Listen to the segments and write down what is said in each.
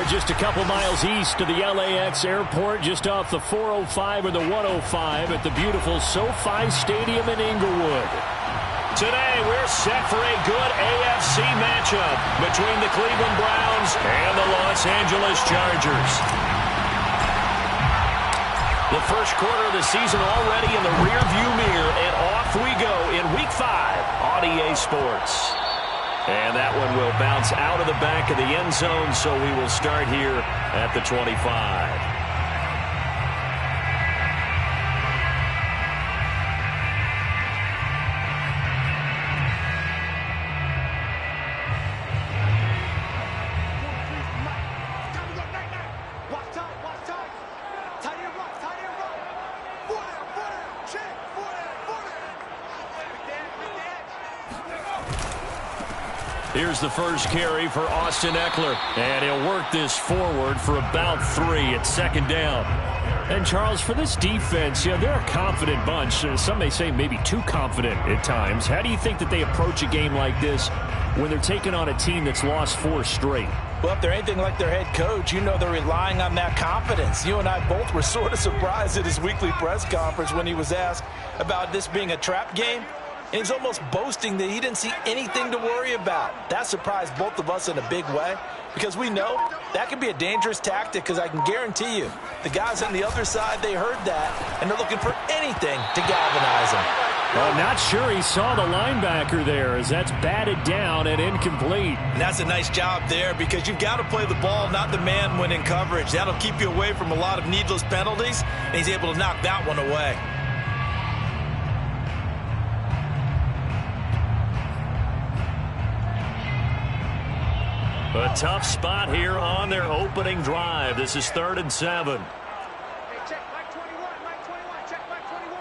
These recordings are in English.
just a couple miles east of the LAX airport, just off the 405 or the 105 at the beautiful SoFi Stadium in Inglewood. Today, we're set for a good AFC matchup between the Cleveland Browns and the Los Angeles Chargers. The first quarter of the season already in the rearview mirror, and off we go in Week 5 on EA Sports. And that one will bounce out of the back of the end zone, so we will start here at the 25. Here's the first carry for Austin Eckler, and he'll work this forward for about 3 at second down. And, Charles, for this defense, they're a confident bunch. Some may say maybe too confident at times. How do you think that they approach a game like this when they're taking on a team that's lost 4 straight? Well, if they're anything like their head coach, they're relying on that confidence. You and I both were sort of surprised at his weekly press conference when he was asked about this being a trap game. And he's almost boasting that he didn't see anything to worry about. That surprised both of us in a big way because we know that can be a dangerous tactic, because I can guarantee you the guys on the other side, they heard that, and they're looking for anything to galvanize him. Well, I'm not sure he saw the linebacker there, as that's batted down and incomplete. And that's a nice job there, because you've got to play the ball, not the man when in coverage. That'll keep you away from a lot of needless penalties, and he's able to knock that one away. A tough spot here on their opening drive. This is 3rd and 7. Hey, check Mike 21, Mike 21, check Mike 21.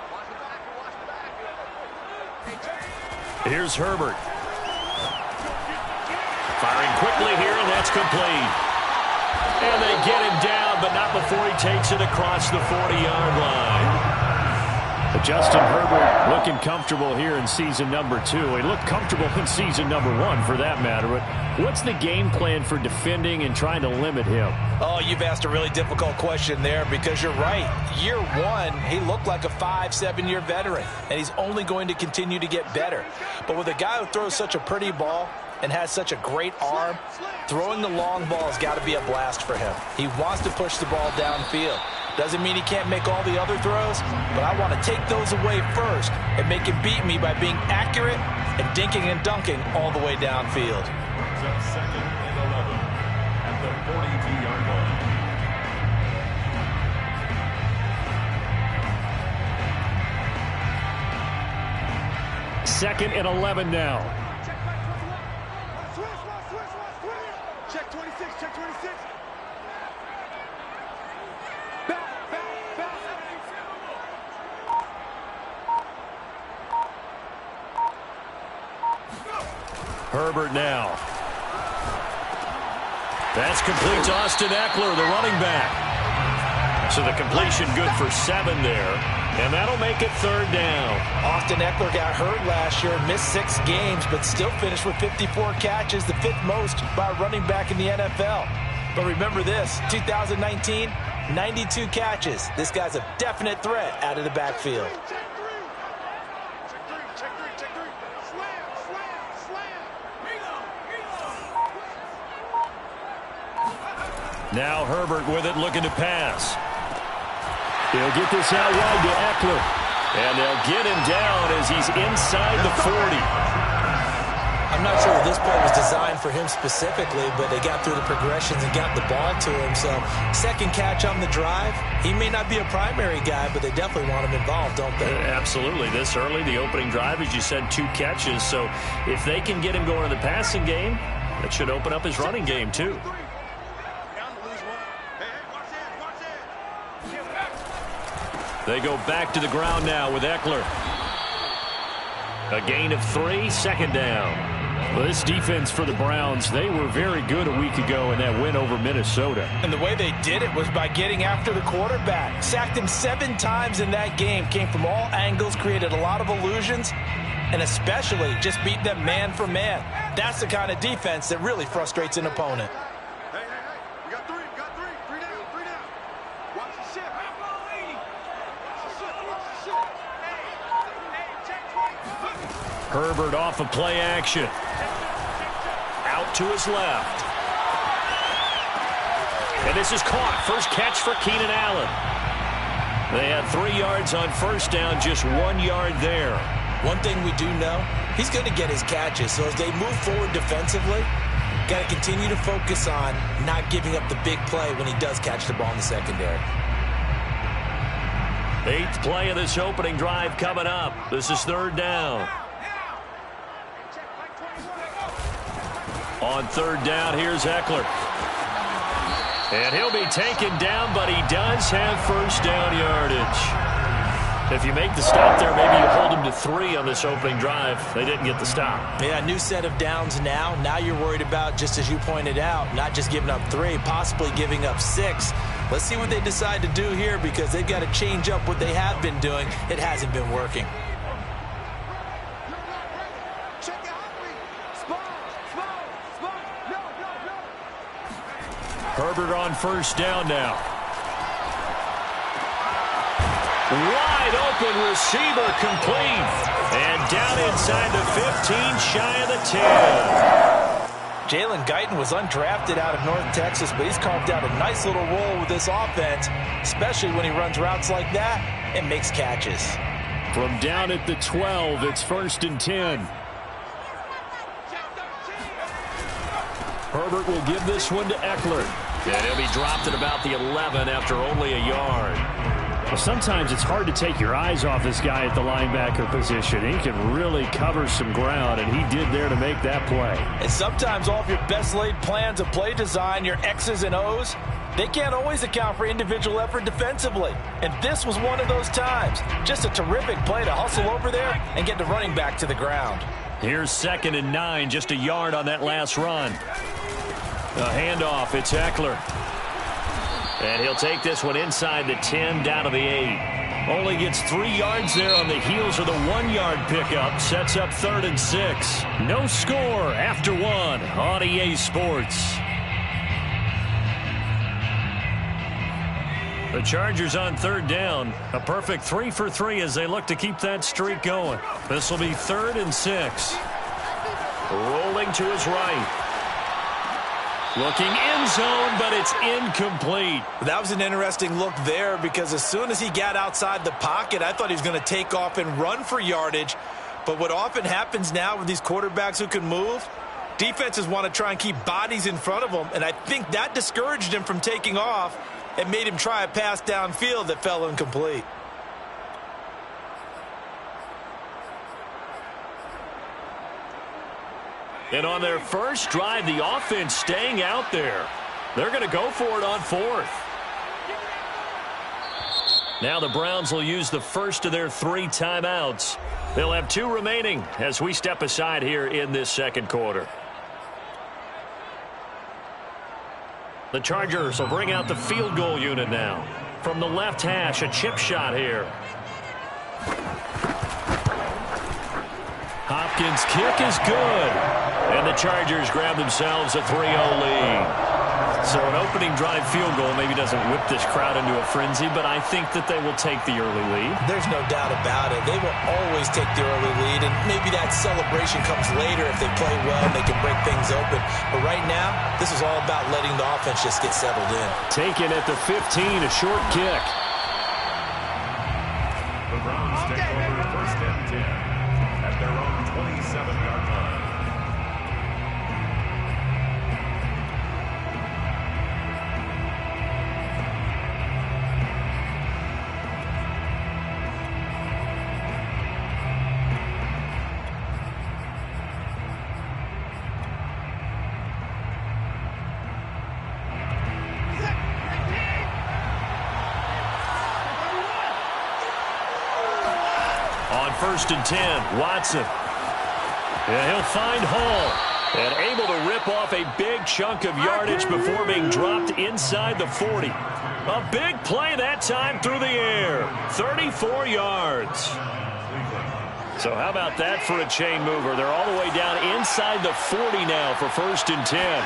Watch the back, watch the back. Hey, check. Here's Herbert. Firing quickly here, and that's complete. And they get him down, but not before he takes it across the 40-yard line. Justin Herbert looking comfortable here in season number 2. He looked comfortable in season number 1, for that matter. But what's the game plan for defending and trying to limit him? Oh, you've asked a really difficult question there, because you're right. Year 1, he looked like a 5-7-year veteran, and he's only going to continue to get better. But with a guy who throws such a pretty ball and has such a great arm, throwing the long ball has got to be a blast for him. He wants to push the ball downfield. Doesn't mean he can't make all the other throws, but I want to take those away first and make him beat me by being accurate and dinking and dunking all the way downfield. Second and 11 at the 42-yard line. Second and 11 now. Check 26, check 26. Herbert now. That's complete to Austin Eckler, the running back. So the completion good for 7 there. And that'll make it 3rd down. Austin Eckler got hurt last year, missed 6 games, but still finished with 54 catches, the 5th most by a running back in the NFL. But remember this, 2019, 92 catches. This guy's a definite threat out of the backfield. Now Herbert with it, looking to pass. He'll get this out wide to Eckler. And they'll get him down as he's inside the 40. I'm not sure that this play was designed for him specifically, but they got through the progressions and got the ball to him. So, second catch on the drive. He may not be a primary guy, but they definitely want him involved, don't they? Absolutely. This early, the opening drive, as you said, 2 catches. So, if they can get him going in the passing game, that should open up his running game, too. They go back to the ground now with Eckler. A gain of 3, second down. Well, this defense for the Browns, they were very good a week ago in that win over Minnesota. And the way they did it was by getting after the quarterback. Sacked him 7 times in that game. Came from all angles, created a lot of illusions, and especially just beat them man for man. That's the kind of defense that really frustrates an opponent. Herbert off of play action. Out to his left. And this is caught. First catch for Keenan Allen. They had 3 yards on first down, just 1 yard there. One thing we do know, he's going to get his catches. So as they move forward defensively, got to continue to focus on not giving up the big play when he does catch the ball in the secondary. 8th play of this opening drive coming up. This is 3rd down. On 3rd down, here's Eckler. And he'll be taken down, but he does have first down yardage. If you make the stop there, maybe you hold him to 3 on this opening drive. They didn't get the stop. Yeah, new set of downs now. Now you're worried about, just as you pointed out, not just giving up 3, possibly giving up 6. Let's see what they decide to do here, because they've got to change up what they have been doing. It hasn't been working. Herbert on first down now. Wide open receiver complete. And down inside the 15, shy of the 10. Jalen Guyton was undrafted out of North Texas, but he's carved out a nice little role with this offense, especially when he runs routes like that and makes catches. From down at the 12, it's 1st and 10. Herbert will give this one to Eckler. And he'll be dropped at about the 11 after only a yard. Well, sometimes it's hard to take your eyes off this guy at the linebacker position. He can really cover some ground, and he did there to make that play. And sometimes all of your best laid plans of play design, your X's and O's, they can't always account for individual effort defensively. And this was one of those times. Just a terrific play to hustle over there and get the running back to the ground. Here's 2nd and 9, just a yard on that last run. A handoff, it's Eckler. And he'll take this one inside the 10, down to the 8. Only gets 3 yards there on the heels of the 1-yard pickup. Sets up 3rd and 6. No score after 1 on EA Sports. The Chargers on 3rd down. A perfect 3 for 3 as they look to keep that streak going. This will be 3rd and 6. Rolling to his right. Looking end zone, but it's incomplete. That was an interesting look there, because as soon as he got outside the pocket, I thought he was going to take off and run for yardage. But what often happens now with these quarterbacks who can move, defenses want to try and keep bodies in front of them, and I think that discouraged him from taking off and made him try a pass downfield that fell incomplete. And on their first drive, the offense staying out there. They're going to go for it on 4th. Now the Browns will use the first of their 3 timeouts. They'll have 2 remaining as we step aside here in this 2nd quarter. The Chargers will bring out the field goal unit now. From the left hash, a chip shot here. Hopkins' kick is good. And the Chargers grab themselves a 3-0 lead. So an opening drive field goal maybe doesn't whip this crowd into a frenzy, but I think that they will take the early lead. There's no doubt about it. They will always take the early lead, and maybe that celebration comes later if they play well and they can break things open. But right now, this is all about letting the offense just get settled in. Taken at the 15, a short kick. The Browns take over 1st and 10 at their own 27-yard line. On 1st and 10, Watson. And he'll find Hall. And able to rip off a big chunk of yardage before being dropped inside the 40. A big play that time through the air. 34 yards. So how about that for a chain mover? They're all the way down inside the 40 now for 1st and 10.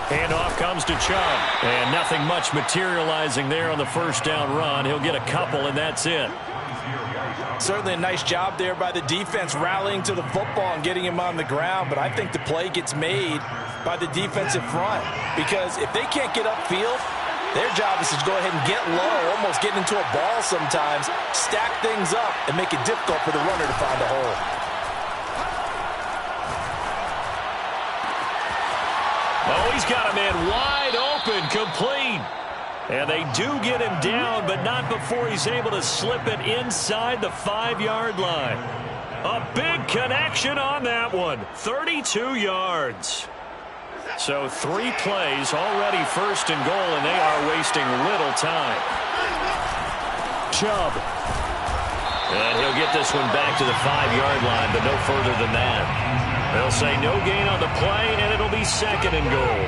Handoff comes to Chubb. And nothing much materializing there on the first down run. He'll get a couple, and that's it. Certainly a nice job there by the defense rallying to the football and getting him on the ground, but I think the play gets made by the defensive front because if they can't get upfield, their job is to go ahead and get low, almost get into a ball sometimes, stack things up, and make it difficult for the runner to find a hole. Oh, he's got a man wide open, complete. And they do get him down, but not before he's able to slip it inside the 5-yard line. A big connection on that one, 32 yards. So 3 plays, already first and goal, and they are wasting little time. Chubb. And he'll get this one back to the 5-yard line, but no further than that. They'll say no gain on the play, and it'll be second and goal.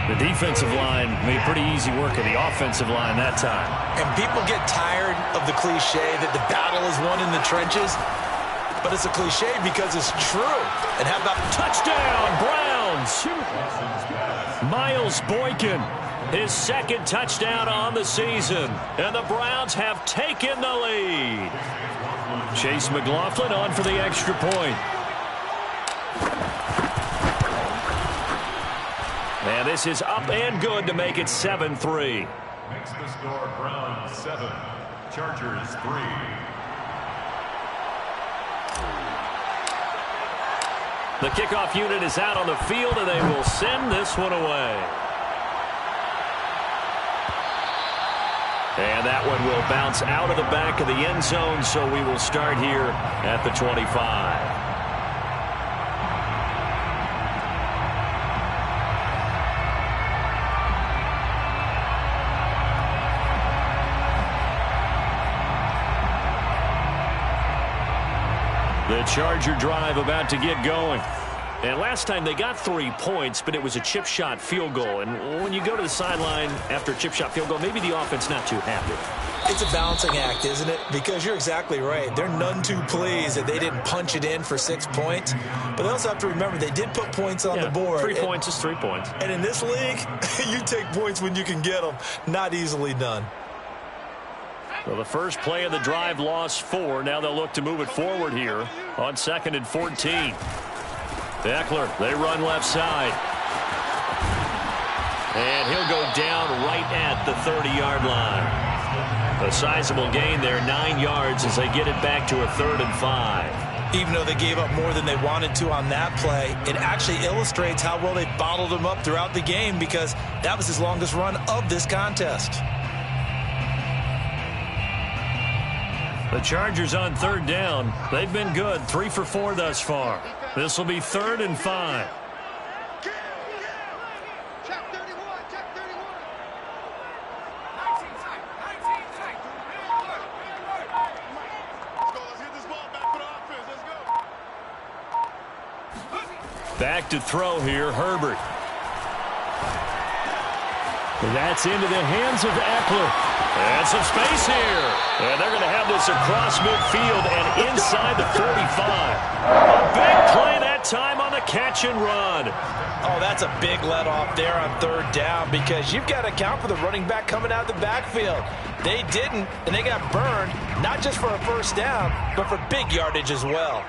The defensive line made pretty easy work of the offensive line that time. And people get tired of the cliche that the battle is won in the trenches, but it's a cliche because it's true. And how about touchdown, Browns? Miles Boykin, his second touchdown on the season, and the Browns have taken the lead. Chase McLaughlin on for the extra point. And this is up and good to make it 7-3. Makes the score Browns 7, Chargers 3. The kickoff unit is out on the field, and they will send this one away. And that one will bounce out of the back of the end zone, so we will start here at the 25. The Charger drive about to get going. And last time they got 3 points, but it was a chip shot field goal. And when you go to the sideline after a chip shot field goal, maybe the offense not too happy. It's a balancing act, isn't it? Because you're exactly right. They're none too pleased that they didn't punch it in for 6 points. But they also have to remember they did put points on the board. 3 points is 3 points. And in this league, you take points when you can get them. Not easily done. Well, the first play of the drive lost 4. Now they'll look to move it forward here on 2nd and 14. Eckler, they run left side. And he'll go down right at the 30-yard line. A sizable gain there, 9 yards as they get it back to a 3rd and 5. Even though they gave up more than they wanted to on that play, it actually illustrates how well they bottled him up throughout the game because that was his longest run of this contest. The Chargers on 3rd down. They've been good, 3 for 4 thus far. This will be 3rd and 5. Check 31, check 31. 19 tight, 19 tight. Let's get this ball back for the offense. Let's go. Back to throw here, Herbert. That's into the hands of Eckler. And some space here. And they're going to have this across midfield and inside the 45. A big play that time on the catch and run. Oh, that's a big let off there on 3rd down because you've got to account for the running back coming out of the backfield. They didn't, and they got burned, not just for a first down, but for big yardage as well.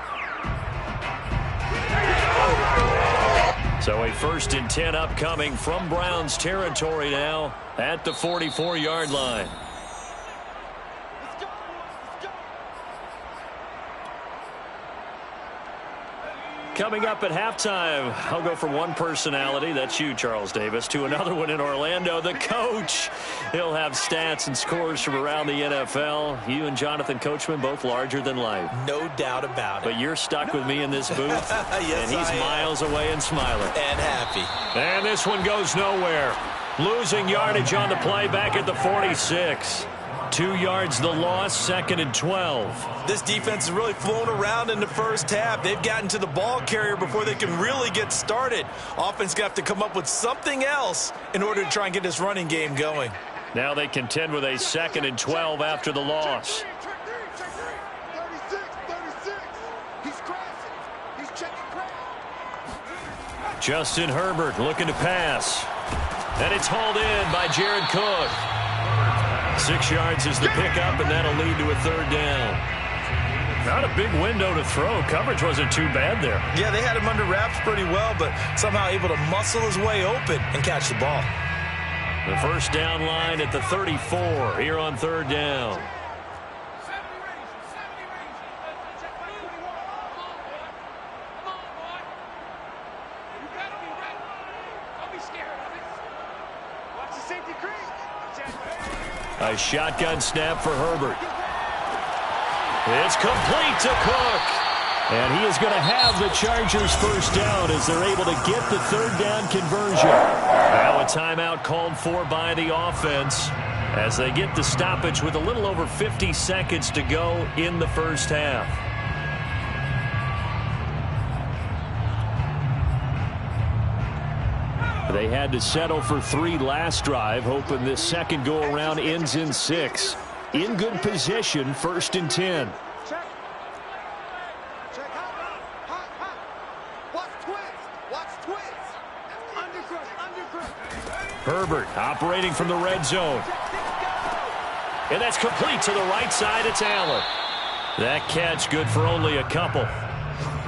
So a 1st and 10 upcoming from Browns territory now at the 44-yard line. Coming up at halftime, I'll go from one personality, that's you, Charles Davis, to another one in Orlando, the coach. He'll have stats and scores from around the NFL. You and Jonathan Coachman, both larger than life. No doubt about it. But you're stuck with me in this booth, yes, and he's miles away and smiling. And happy. And this one goes nowhere. Losing yardage on the play back at the 46. 2 yards the loss, 2nd and 12. This defense is really flown around in the first half. They've gotten to the ball carrier before they can really get started. Offense going to have to come up with something else in order to try and get this running game going. Now they contend with a 2nd and 12 after the loss. Check 36. He's crashing. He's checking ground. Justin Herbert looking to pass. And it's hauled in by Jared Cook. 6 yards is the pickup, and that'll lead to a third down. Not a big window to throw. Coverage wasn't too bad there. Yeah, they had him under wraps pretty well, but somehow able to muscle his way open and catch the ball. The first down line at the 34 here on third down. A shotgun snap for Herbert. It's complete to Cook. And he is going to have the Chargers first down as they're able to get the third down conversion. Now a timeout called for by the offense as they get the stoppage with a little over 50 seconds to go in the first half. They had to settle for 3 last drive, hoping this second go-around ends in 6. In good position, 1st and 10. Check. Check. Hot. Watch twist. Undergrowth. Herbert operating from the red zone. And that's complete to the right side. It's Allen. That catch good for only a couple.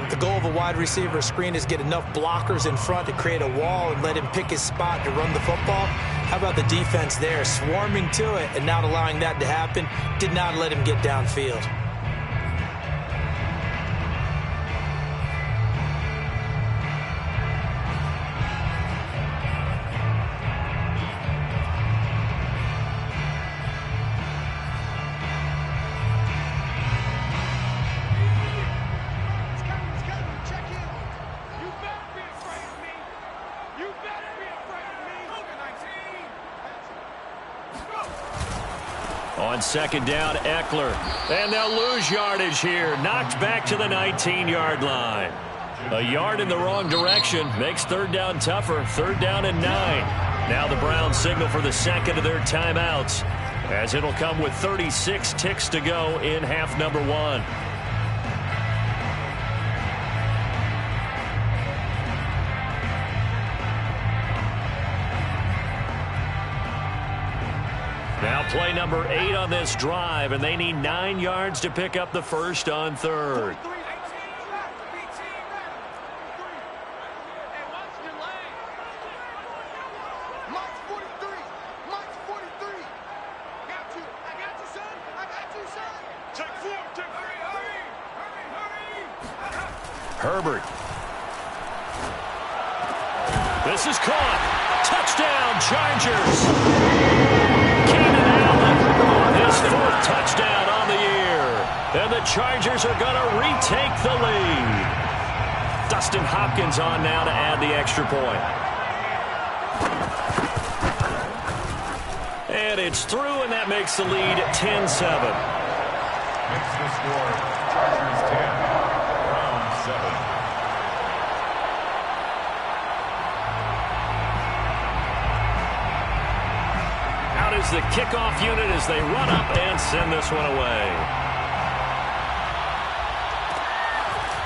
The goal of a wide receiver screen is get enough blockers in front to create a wall and let him pick his spot to run the football. How about the defense there, swarming to it and not allowing that to happen? Did not let him get downfield. On second down, Eckler. And they'll lose yardage here. Knocked back to the 19-yard line. A yard in the wrong direction makes third down tougher. 3rd down and 9. Now the Browns signal for the second of their timeouts, as it'll come with 36 ticks to go in half number 1. Now play number 8 on this drive, and they need 9 yards to pick up the first on 3rd. Herbert. This is caught. Touchdown, Chargers. His 4th touchdown on the year. And the Chargers are going to retake the lead. Dustin Hopkins on now to add the extra point. And it's through, and that makes the lead 10-7. Makes the score Chargers 10, Browns 7. Is the kickoff unit as they run up and send this one away.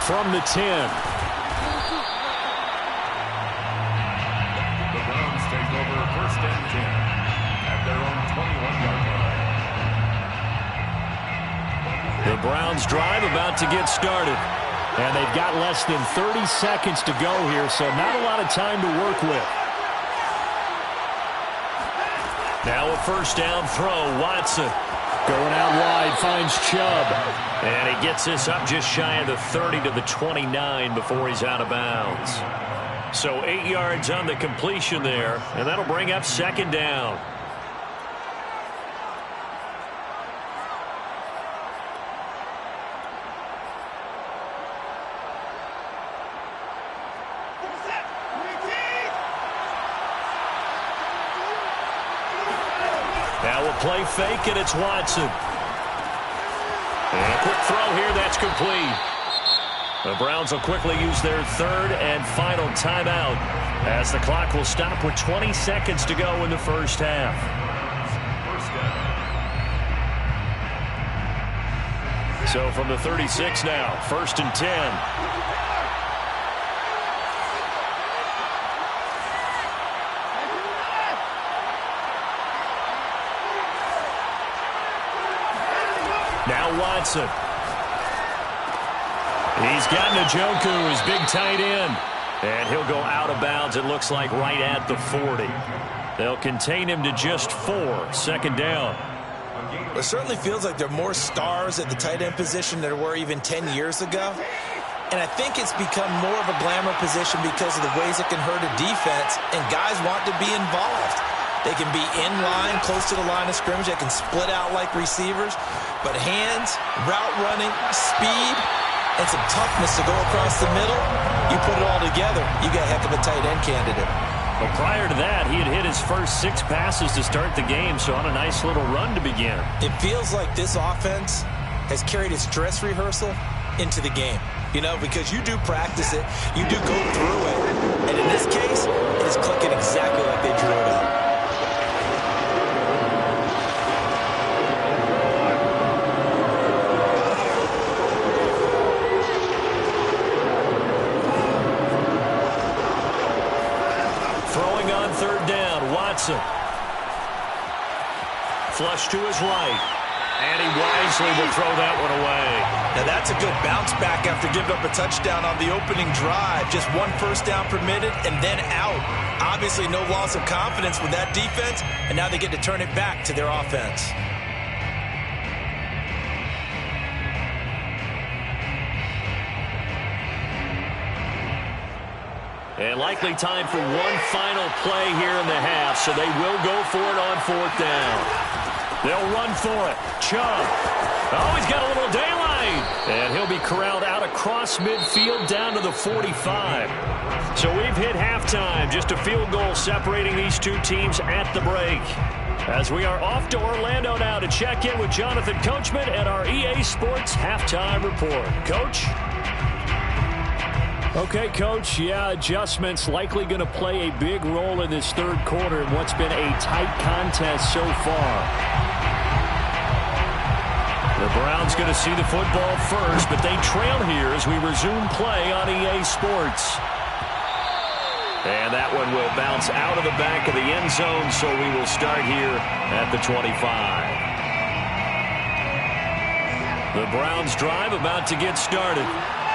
From the 10. The Browns take over 1st and 10 at their own 21-yard line. The Browns drive about to get started. And they've got less than 30 seconds to go here, so not a lot of time to work with. Now a first down throw. Watson going out wide, finds Chubb. And he gets this up just shy of the 30 to the 29 before he's out of bounds. So 8 yards on the completion there, and that'll bring up second down. Now we'll play fake, and it's Watson. And a quick throw here, that's complete. The Browns will quickly use their 3rd and final timeout as the clock will stop with 20 seconds to go in the first half. So from the 36 now, 1st and 10. Watson. He's got Njoku, his big tight end. And he'll go out of bounds, it looks like, right at the 40. They'll contain him to just 4. Second down. It certainly feels like there are more stars at the tight end position than there were even 10 years ago. And I think it's become more of a glamour position because of the ways it can hurt a defense, and guys want to be involved. They can be in line, close to the line of scrimmage. They can split out like receivers. But hands, route running, speed, and some toughness to go across the middle, you put it all together, you got a heck of a tight end candidate. Well, prior to that, he had hit his first 6 passes to start the game, so on a nice little run to begin. It feels like this offense has carried its dress rehearsal into the game. You know, because you do practice it, you do go through it, and in this case, it is clicking exactly like they drew it up. Throwing on third down, Watson. Flush to his right. And he wisely will throw that one away. Now that's a good bounce back after giving up a touchdown on the opening drive. Just 1 first down permitted and then out. Obviously no loss of confidence with that defense, and now they get to turn it back to their offense. And likely time for one final play here in the half, so they will go for it on 4th down. They'll run for it. Chubb. Oh, he's got a little daylight. And he'll be corralled out across midfield down to the 45. So we've hit halftime. Just a field goal separating these two teams at the break. As we are off to Orlando now to check in with Jonathan Coachman at our EA Sports Halftime Report. Coach? Okay, Coach, yeah, adjustments likely going to play a big role in this third quarter in what's been a tight contest so far. The Browns going to see the football first, but they trail here as we resume play on EA Sports. And that one will bounce out of the back of the end zone, so we will start here at the 25. The Browns drive about to get started.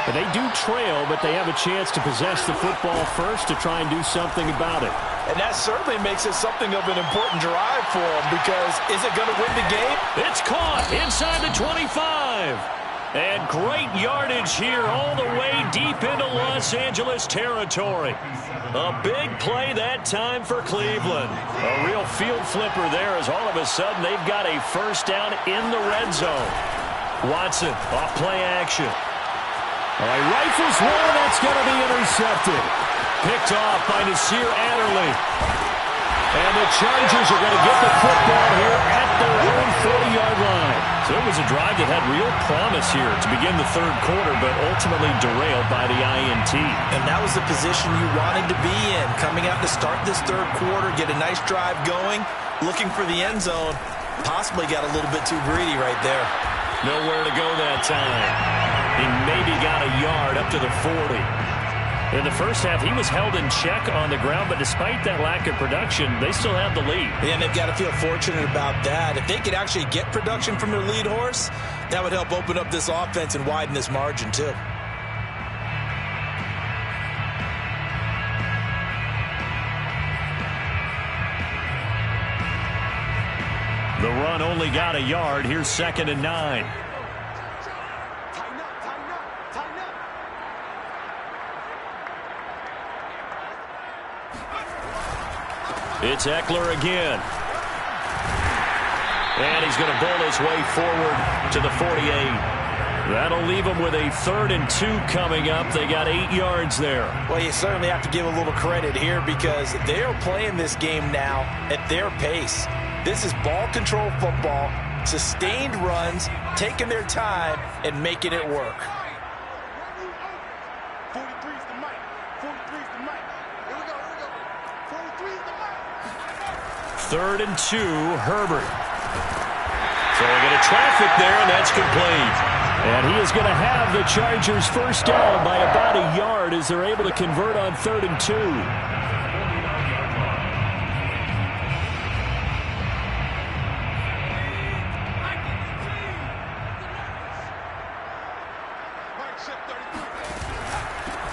And they do trail, but they have a chance to possess the football first to try and do something about it. And that certainly makes it something of an important drive for them, because is it going to win the game? It's caught inside the 25. And great yardage here all the way deep into Los Angeles territory. A big play that time for Cleveland. A real field flipper there as all of a sudden they've got a first down in the red zone. Watson off play action. He rifles one, that's going to be intercepted. Picked off by Nasir Adderley. And the Chargers are going to get the football here at their own 40-yard line. So it was a drive that had real promise here to begin the third quarter, but ultimately derailed by the INT. And that was the position you wanted to be in, coming out to start this third quarter, get a nice drive going, looking for the end zone. Possibly got a little bit too greedy right there. Nowhere to go that time. He maybe got a yard up to the 40. In the first half, he was held in check on the ground, but despite that lack of production, they still have the lead. And they've got to feel fortunate about that. If they could actually get production from their lead horse, that would help open up this offense and widen this margin too. The run only got a yard. Here's 2nd and 9. It's Eckler again. And he's going to bowl his way forward to the 48. That'll leave them with a 3rd and 2 coming up. They got 8 yards there. Well, you certainly have to give a little credit here because they are playing this game now at their pace. This is ball control football, sustained runs, taking their time, and making it work. 43's the mic. 43's the mic. Here we go. 43's the mic. 3rd and 2, Herbert. Throwing into traffic there, and that's complete. And he is going to have the Chargers first down by about a yard as they're able to convert on 3rd and 2.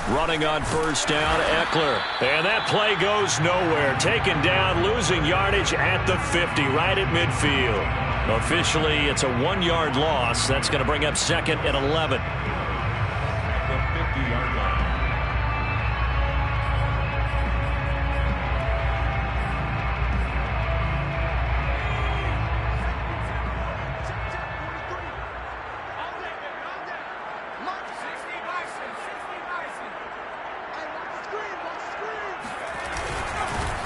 Running on first down, Eckler. And that play goes nowhere. Taken down, losing yardage at the 50, right at midfield. Officially, it's a 1-yard loss. That's going to bring up 2nd and 11. At the 50-yard line.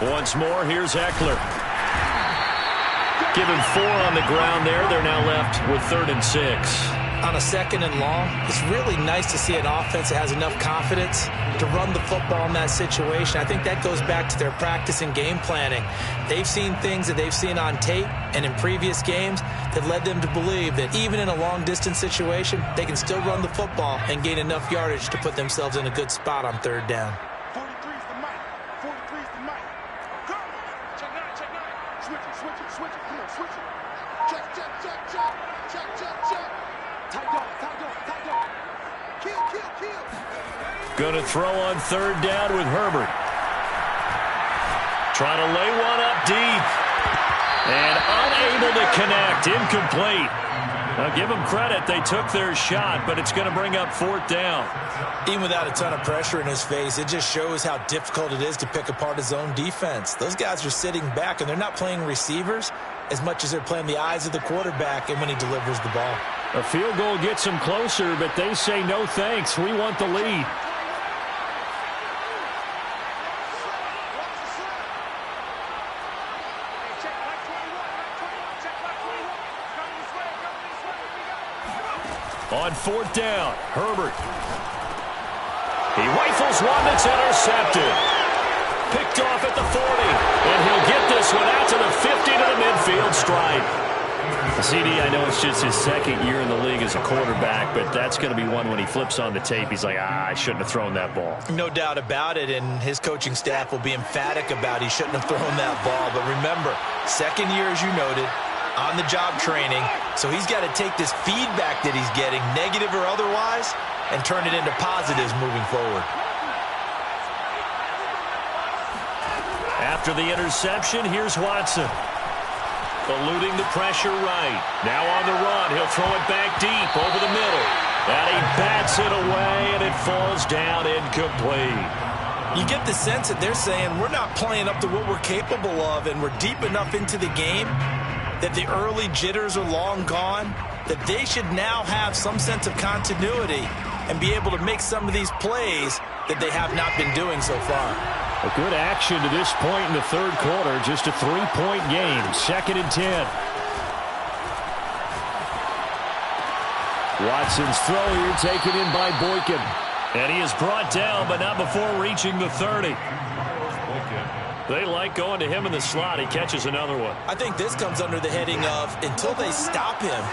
Once more, here's Eckler. Given 4 on the ground there. They're now left with 3rd and 6. On a 2nd and long, it's really nice to see an offense that has enough confidence to run the football in that situation. I think that goes back to their practice and game planning. They've seen things that they've seen on tape and in previous games that led them to believe that even in a long-distance situation, they can still run the football and gain enough yardage to put themselves in a good spot on 3rd down. 43's the mic. 43's the mic. Go! Check 9, check 9. Switch it, switch it, switch it. Come on, switch it. Check, check, check, check. Check, check, check. Tight dog, tight dog, tight dog. Kill, kill, kill. Going to throw on 3rd down with Herbert. Trying to lay one up deep. And unable to connect. Incomplete. Now give them credit. They took their shot, but it's going to bring up 4th down. Even without a ton of pressure in his face, it just shows how difficult it is to pick apart his own defense. Those guys are sitting back, and they're not playing receivers as much as they're playing the eyes of the quarterback and when he delivers the ball. A field goal gets them closer, but they say no thanks. We want the lead. On 4th down, Herbert. He rifles one that's intercepted. Picked off at the 40. And he'll get this one out to the 50 to the midfield stripe. CD, I know it's just his 2nd year in the league as a quarterback, but that's going to be one when he flips on the tape. He's like, I shouldn't have thrown that ball. No doubt about it, and his coaching staff will be emphatic about he shouldn't have thrown that ball. But remember, 2nd year, as you noted, on-the-job training, so he's got to take this feedback that he's getting, negative or otherwise, and turn it into positives moving forward. After the interception, here's Watson. Eluding the pressure right. Now on the run, he'll throw it back deep over the middle. And he bats it away, and it falls down incomplete. You get the sense that they're saying we're not playing up to what we're capable of, and we're deep enough into the game that the early jitters are long gone, that they should now have some sense of continuity and be able to make some of these plays that they have not been doing so far. A good action to this point in the 3rd quarter. Just a 3-point game. 2nd and 10. Watson's throw here taken in by Boykin. And he is brought down, but not before reaching the 30. They like going to him in the slot. He catches another one. I think this comes under the heading of until they stop him,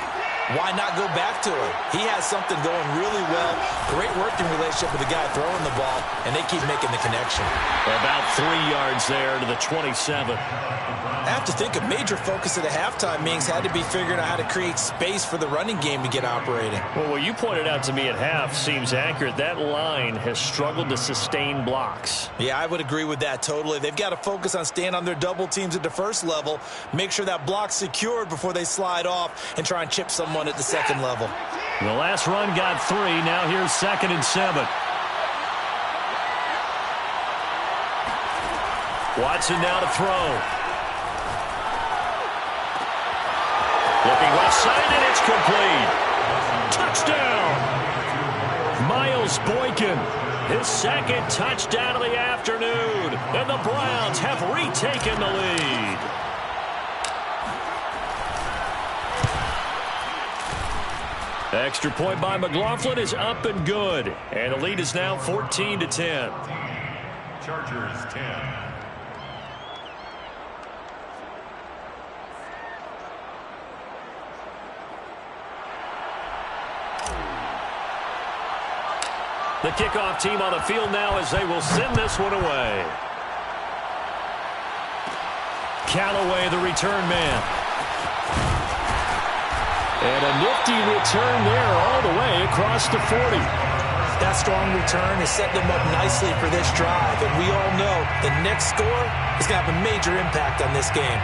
why not go back to him? He has something going really well. Great working relationship with the guy throwing the ball, and they keep making the connection. About 3 yards there to the 27. I have to think a major focus of the halftime meetings had to be figuring out how to create space for the running game to get operating. Well, what you pointed out to me at half seems accurate. That line has struggled to sustain blocks. Yeah, I would agree with that totally. They've got to focus on staying on their double teams at the first level, make sure that block's secured before they slide off and try and chip someone at the second level. The last run got 3. Now here's 2nd and 7. Watson now to throw. Looking left side, and it's complete. Touchdown! Miles Boykin, his 2nd touchdown of the afternoon. And the Browns have retaken the lead. Extra point by McLaughlin is up and good. And the lead is now 14-10. Chargers 10. The kickoff team on the field now as they will send this one away. Callaway, the return man. And a nifty return there all the way across the 40. That strong return has set them up nicely for this drive, and we all know the next score is going to have a major impact on this game.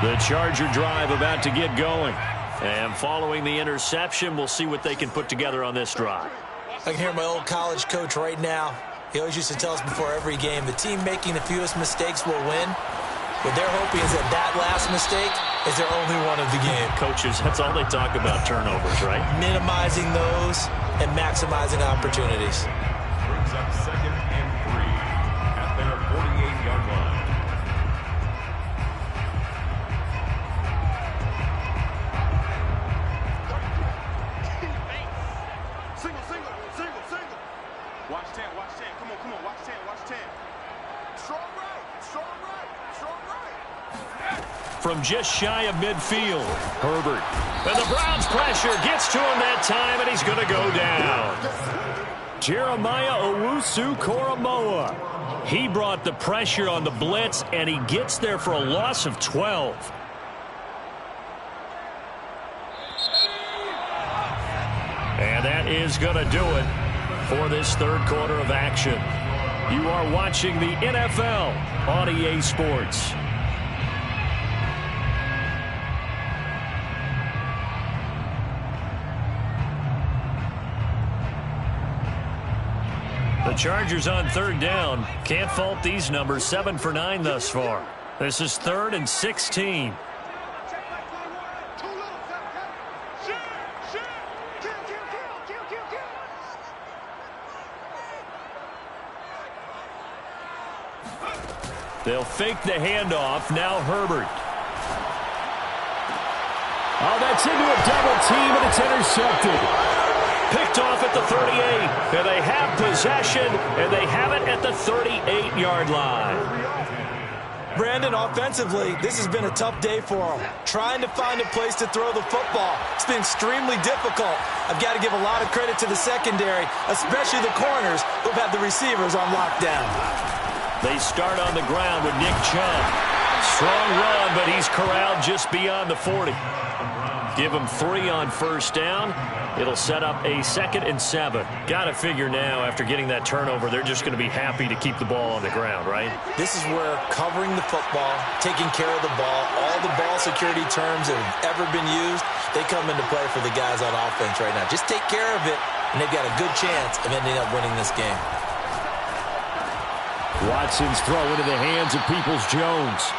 The Charger drive about to get going. And following the interception, we'll see what they can put together on this drive. I can hear my old college coach right now. He always used to tell us before every game, the team making the fewest mistakes will win. What they're hoping is that last mistake is their only one of the game. Coaches, that's all they talk about, turnovers, right? Minimizing those and maximizing opportunities. Brings up 2nd and 3 at their 48-yard line. Single. Watch 10. Come on. Watch 10. Strong right. From just shy of midfield, Herbert. And the Browns pressure gets to him that time, and he's going to go down. Jeremiah Owusu-Koramoah. He brought the pressure on the blitz, and he gets there for a loss of 12. And that is going to do it for this third quarter of action. You are watching the NFL on EA Sports. The Chargers on third down. Can't fault these numbers. 7 for 9 thus far. This is 3rd and 16. They'll fake the handoff. Now Herbert. Oh, that's into a double team, and it's intercepted. Picked off at the 38. And they have possession, and they have it at the 38-yard line. Brandon, offensively, this has been a tough day for them. Trying to find a place to throw the football. It's been extremely difficult. I've got to give a lot of credit to the secondary, especially the corners who've had the receivers on lockdown. They start on the ground with Nick Chubb. Strong run, but he's corralled just beyond the 40. Give him 3 on first down. It'll set up a 2nd and 7. Got to figure now, after getting that turnover, they're just going to be happy to keep the ball on the ground, right? This is where covering the football, taking care of the ball, all the ball security terms that have ever been used, they come into play for the guys on offense right now. Just take care of it, and they've got a good chance of ending up winning this game. Watson's throw into the hands of Peoples-Jones.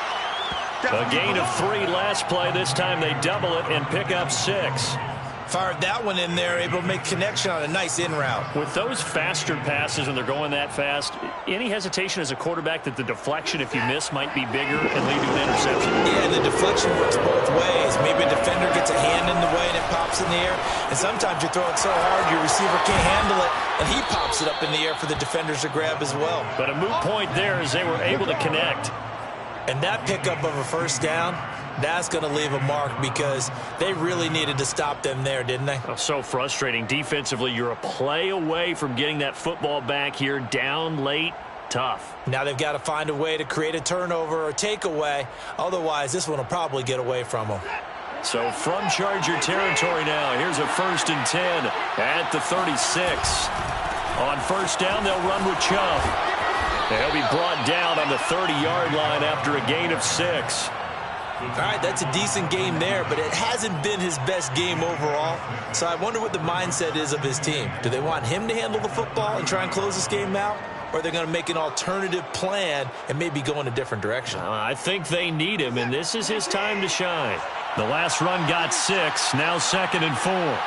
A gain of 3 last play. This time they double it and pick up 6. Fired that one in there, able to make connection on a nice in route. With those faster passes and they're going that fast, any hesitation as a quarterback that the deflection, if you miss, might be bigger and lead to an interception? Yeah, and the deflection works both ways. Maybe a defender gets a hand in the way and it pops in the air. And sometimes you throw it so hard your receiver can't handle it, and he pops it up in the air for the defenders to grab as well. But a moot point there as they were able to connect. And that pickup of a first down, that's going to leave a mark because they really needed to stop them there, didn't they? Oh, so frustrating. Defensively, you're a play away from getting that football back here. Down late, tough. Now they've got to find a way to create a turnover or takeaway. Otherwise, this one will probably get away from them. So from Charger territory now, here's a 1st and 10 at the 36. On first down, they'll run with Chubb. He'll be brought down on the 30-yard line after a gain of 6. All right, that's a decent game there, but it hasn't been his best game overall. So I wonder what the mindset is of his team. Do they want him to handle the football and try and close this game out? Or are they going to make an alternative plan and maybe go in a different direction? I think they need him, and this is his time to shine. The last run got 6, now 2nd and 4.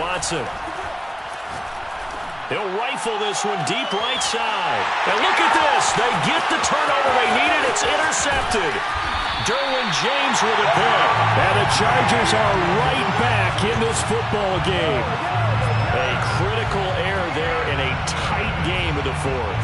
Watson. He'll rifle this one deep right side. And look at this. They get the turnover they needed. It's intercepted. Derwin James with a pick. And the Chargers are right back in this football game. A critical error there in a tight game of the 4th.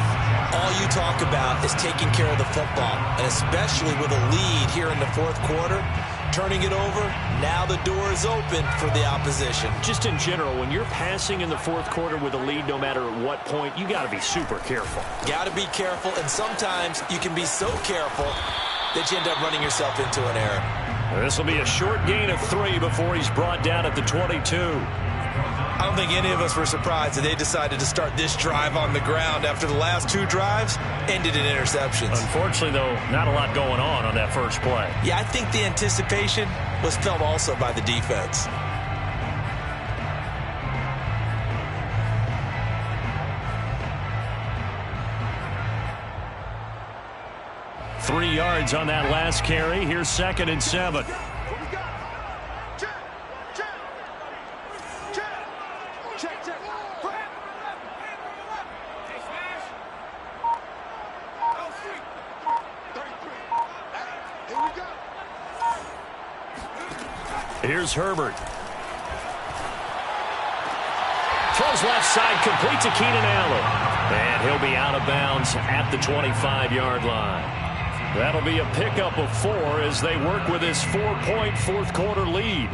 All you talk about is taking care of the football, and especially with a lead here in the 4th quarter, turning it over. Now the door is open for the opposition. Just in general, when you're passing in the fourth quarter with a lead, no matter at what point, you got to be super careful. Got to be careful, and sometimes you can be so careful that you end up running yourself into an error. This will be a short gain of 3 before he's brought down at the 22. I don't think any of us were surprised that they decided to start this drive on the ground after the last 2 drives ended in interceptions. Unfortunately, though, not a lot going on that first play. Yeah, I think the anticipation was felt also by the defense. Three yards on that last carry. Here's 2nd and 7. Here's Herbert. Throws left side, complete to Keenan Allen. And he'll be out of bounds at the 25-yard line. That'll be a pickup of 4 as they work with this 4-point fourth quarter lead.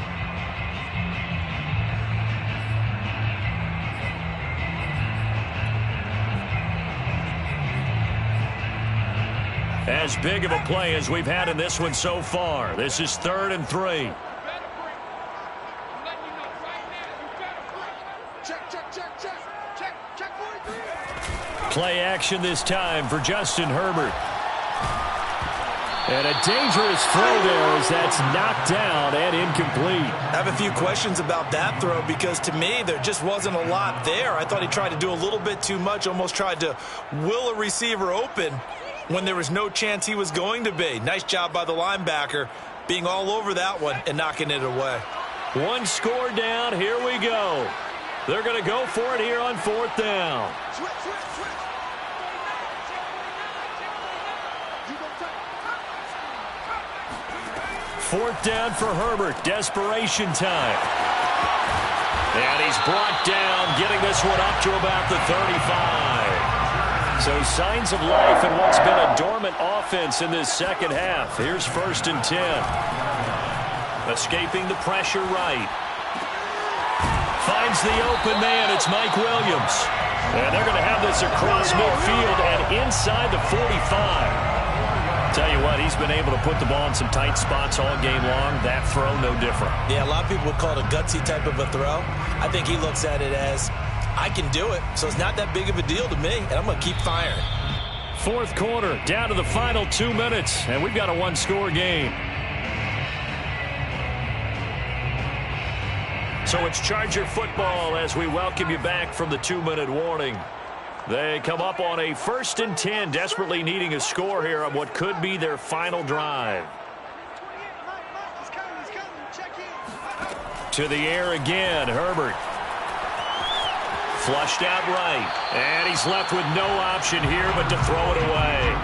As big of a play as we've had in this one so far. This is 3rd and 3. Play action this time for Justin Herbert. And a dangerous throw there as that's knocked down and incomplete. I have a few questions about that throw because to me there just wasn't a lot there. I thought he tried to do a little bit too much, almost tried to will a receiver open when there was no chance he was going to be. Nice job by the linebacker being all over that one and knocking it away. 1 score down. Here we go. They're going to go for it here on 4th down. Fourth down for Herbert. Desperation time. And he's brought down, getting this one up to about the 35. So signs of life in what's been a dormant offense in this second half. Here's 1st and 10. Escaping the pressure right. Finds the open man. It's Mike Williams. And they're going to have this across midfield and inside the 45. Tell you what, he's been able to put the ball in some tight spots all game long. That throw, no different. Yeah, a lot of people would call it a gutsy type of a throw. I think he looks at it as, I can do it, so it's not that big of a deal to me, and I'm going to keep firing. Fourth quarter, down to the final 2 minutes, and we've got a 1-score game. So it's Charger football as we welcome you back from the 2-minute warning. They come up on a 1st and 10, desperately needing a score here on what could be their final drive. To the air again, Herbert. Flushed out right, and he's left with no option here but to throw it away.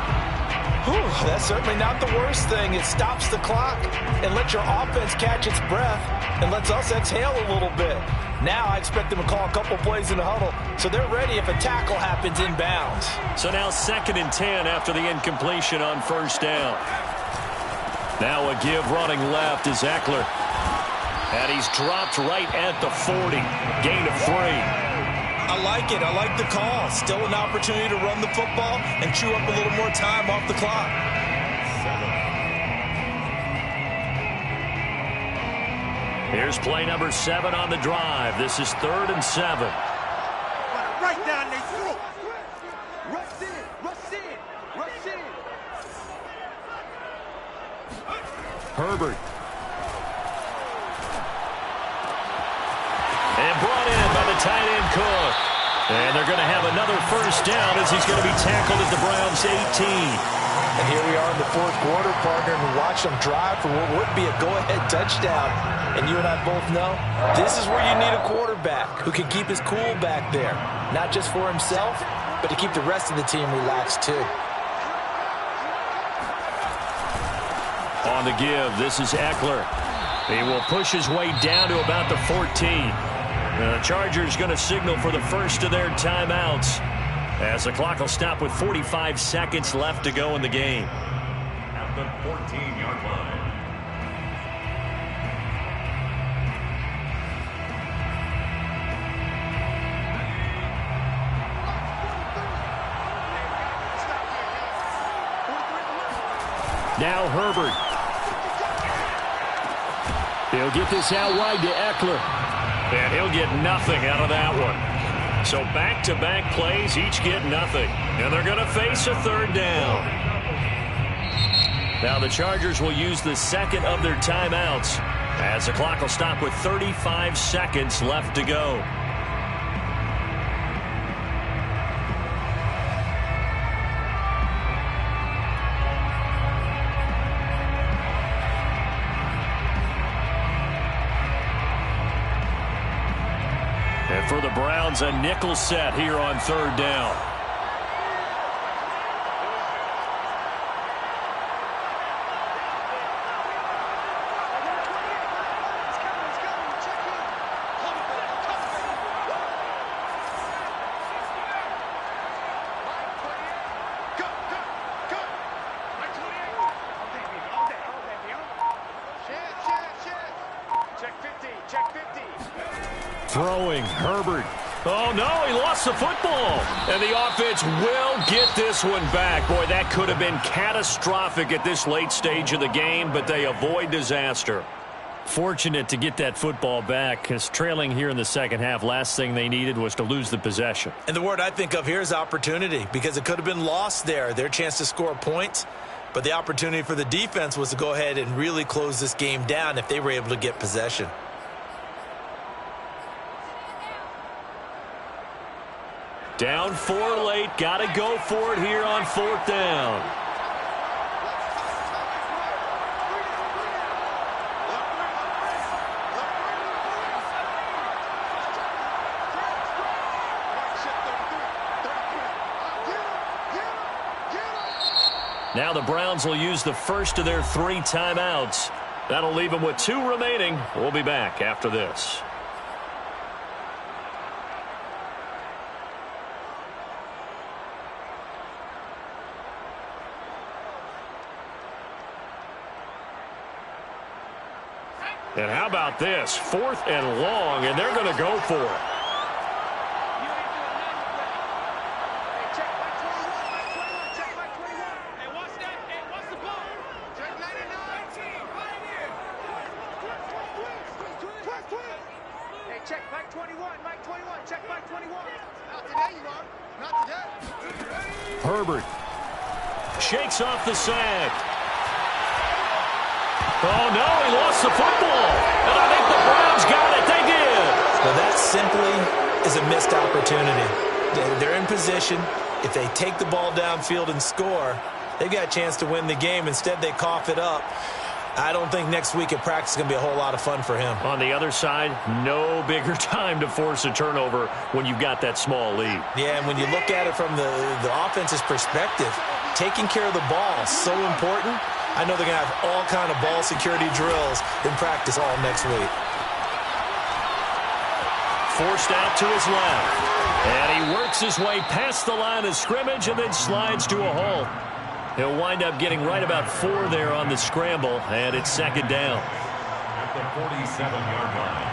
Whew, that's certainly not the worst thing. It stops the clock and lets your offense catch its breath and lets us exhale a little bit. Now I expect them to call a couple plays in the huddle so they're ready if a tackle happens inbounds. So now 2nd and 10 after the incompletion on 1st down. Now a give running left is Eckler. And he's dropped right at the 40. Gain of 3. I like it. I like the call. Still an opportunity to run the football and chew up a little more time off the clock. Here's play number 7 on the drive. This is 3rd and 7. Right down their throat. Rush in, rush in, rush in. Herbert. And brought in by the tight end Cook. And they're going to have another 1st down as he's going to be tackled at the Browns' 18. And here we are in the 4th quarter, partner, and we watch them drive for what would be a go-ahead touchdown. And you and I both know this is where you need a quarterback who can keep his cool back there. Not just for himself, but to keep the rest of the team relaxed too. On the give, this is Eckler. He will push his way down to about the 14. The Chargers going to signal for the first of their timeouts as the clock will stop with 45 seconds left to go in the game. At the 14-yard line. Now Herbert. He'll get this out wide to Eckler. And he'll get nothing out of that one. So back-to-back plays, each get nothing. And they're going to face a third down. Now the Chargers will use the second of their timeouts as the clock will stop with 35 seconds left to go. And for the Browns, a nickel set here on third down. Throwing, Herbert. Oh, no, he lost the football. And the offense will get this one back. Boy, that could have been catastrophic at this late stage of the game, but they avoid disaster. Fortunate to get that football back, because trailing here in the second half, last thing they needed was to lose the possession. And the word I think of here is opportunity, because it could have been lost there, their chance to score points. But the opportunity for the defense was to go ahead and really close this game down if they were able to get possession. Down 4 late. Got to go for it here on fourth down. Now the Browns will use the first of their 3 timeouts. That'll leave them with 2 remaining. We'll be back after this. And how about this? 4th and long, and they're going to go for it. Check Mike 21, Mike 21, check Mike 21. Not today, you are. Not today. Herbert shakes off the sack. Oh, no, he lost the football. And I think the Browns got it. They did. Well, that simply is a missed opportunity. They're in position. If they take the ball downfield and score, they've got a chance to win the game. Instead, they cough it up. I don't think next week at practice is going to be a whole lot of fun for him. On the other side, no bigger time to force a turnover when you've got that small lead. Yeah, and when you look at it from the offense's perspective, taking care of the ball is so important. I know they're going to have all kind of ball security drills in practice all next week. Forced out to his left. And he works his way past the line of scrimmage and then slides to a hole. He'll wind up getting right about 4 there on the scramble, and it's second down. At the 47-yard line.